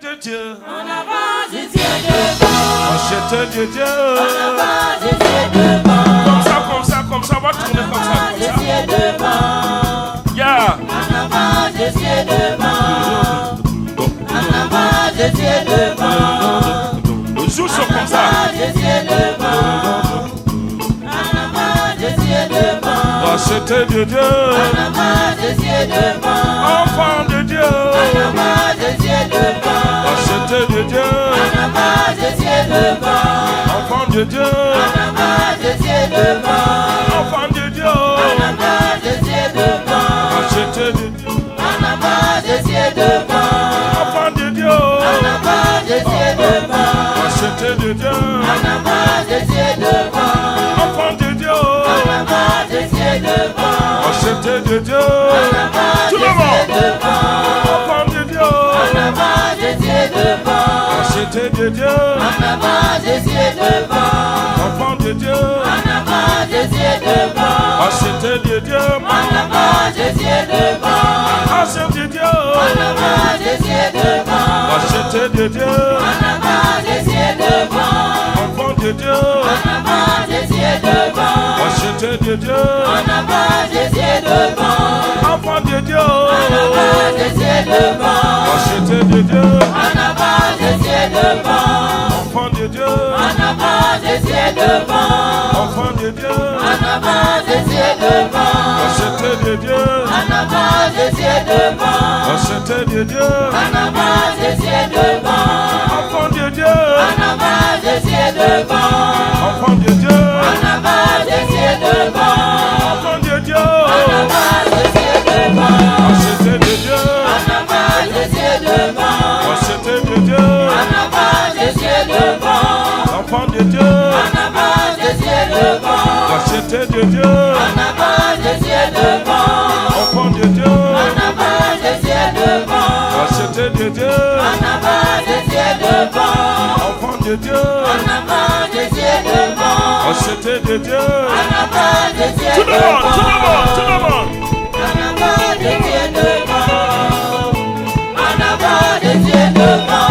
de Dieu. En avant, Jésus est devant. Achète de Dieu. En avant, Jésus est devant. Comme ça, on va tourner comme ça. Jésus est devant. Yeah. En avant, Jésus est devant. En avant, Jésus est devant. Joue ça comme ça. Jésus est devant. En avant, Jésus est devant. Achète de Dieu. En avant, Jésus est devant. Enfant de Dieu. En avant, Jésus est devant. Achète de Dieu. En avant, Jésus est devant. Enfant de Dieu. En avant, Jésus est devant. Enfant de Dieu. En avant, Jésus est devant. Achète de Dieu. En avant, Jésus est devant. Enfant de Dieu. En avant, Jésus est devant. Achète de Dieu. En avant, Jésus est devant. Enfant de Dieu. En avant, Jésus est devant. Achète de Dieu. En avant, Tout le Jésus est monde. devant. Enfant de Dieu. En avant, Jésus est devant. Achète de Dieu. En avant, Jésus est devant. Enfant de Dieu. En avant, Jésus est devant. Achète de Dieu. En avant, Jésus est devant. Achète de Dieu. En avant, Jésus est devant. Achète de Dieu. En avant, Jésus est devant. Enfant de Dieu. En avant, Jésus est devant. Achète de Dieu. En avant, Jésus est devant. Enfant de Dieu. En avant, Jésus est devant. Achète de Dieu. En avant, Jésus est devant. Enfant de Dieu. En avant, Jésus est devant. Enfant de Dieu. En avant, Jésus est devant. Achète de Dieu. En avant, Jésus est devant. Achète de Dieu. En avant, Jésus est devant. Enfant de Dieu. En avant, Jésus est devant. Enfant de Dieu. En avant, Jésus est devant. Enfant de Dieu. En avant, Jésus est devant. Achète de Dieu. En avant, Jésus est devant. Achète de Dieu. En avant, Jésus est devant. Enfant de Dieu. En avant, Jésus est devant. Achète de Dieu. En avant, Jésus est devant. Enfant de Dieu. En avant, Jésus est devant. Achète de Dieu. En avant, Jésus est devant. Enfant de Dieu. En avant, Jésus est devant. Achète de Dieu. En avant, Jésus est Tout le monde, devant. tout le monde, tout le monde. En avant, Jésus est devant. En avant, Jésus est devant.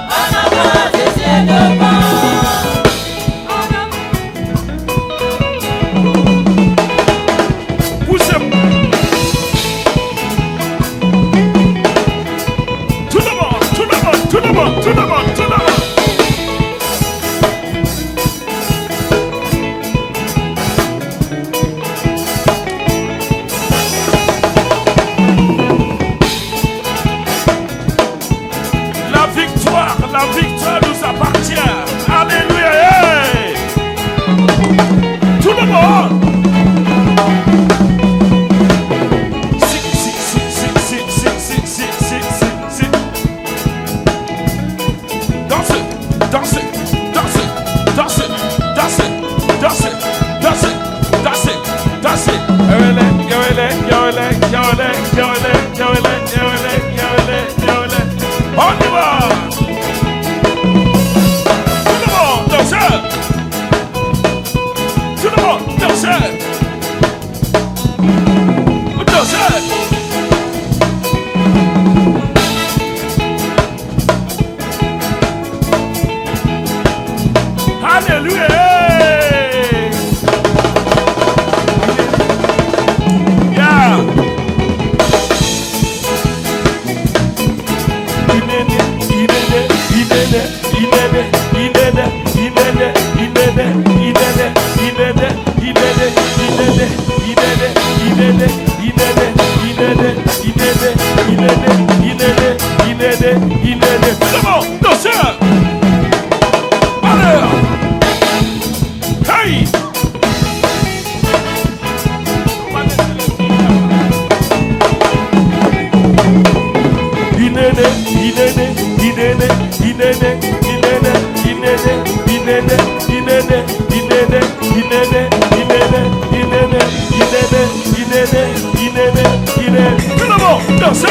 En avant, Jésus est devant. Poussez. Tout le monde, tout le monde, tout le monde, tout le monde, tout le monde. La victoire nous appartient. Alléluia. Hey. Tout le monde. Si. Dansez, dansez, dansez, dansez, dansez, dansez, dansez, dansez, dansez. On y va. Tout le monde, dansez. Alléluia. Yeah. Come on, dansez. Alors. Hey. Tout le monde, dansez.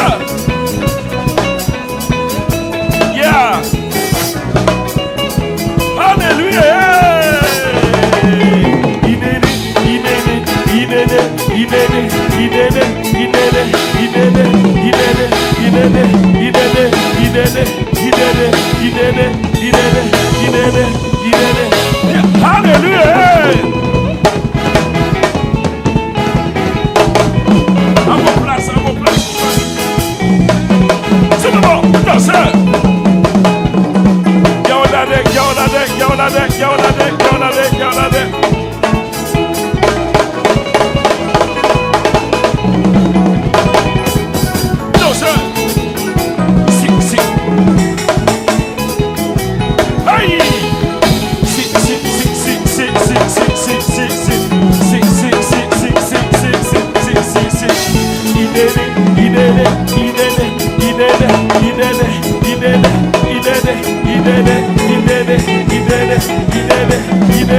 Yeah. Alléluia. Il Hallelujah. À vos places, à vos places. C'est le bon, dansez. Yaoladek, yaoladek, yaoladek, yaoladek, yaoladek, yaoladek. Dansez. Si, si. Aïe. Si, si, si, si, si, si, si, si, si, si. Si, si, si, si, si, si, si, si, si, si. Idele, idele, idele, idele, idele, idele, idele, idele, idele, idele, idele, idele,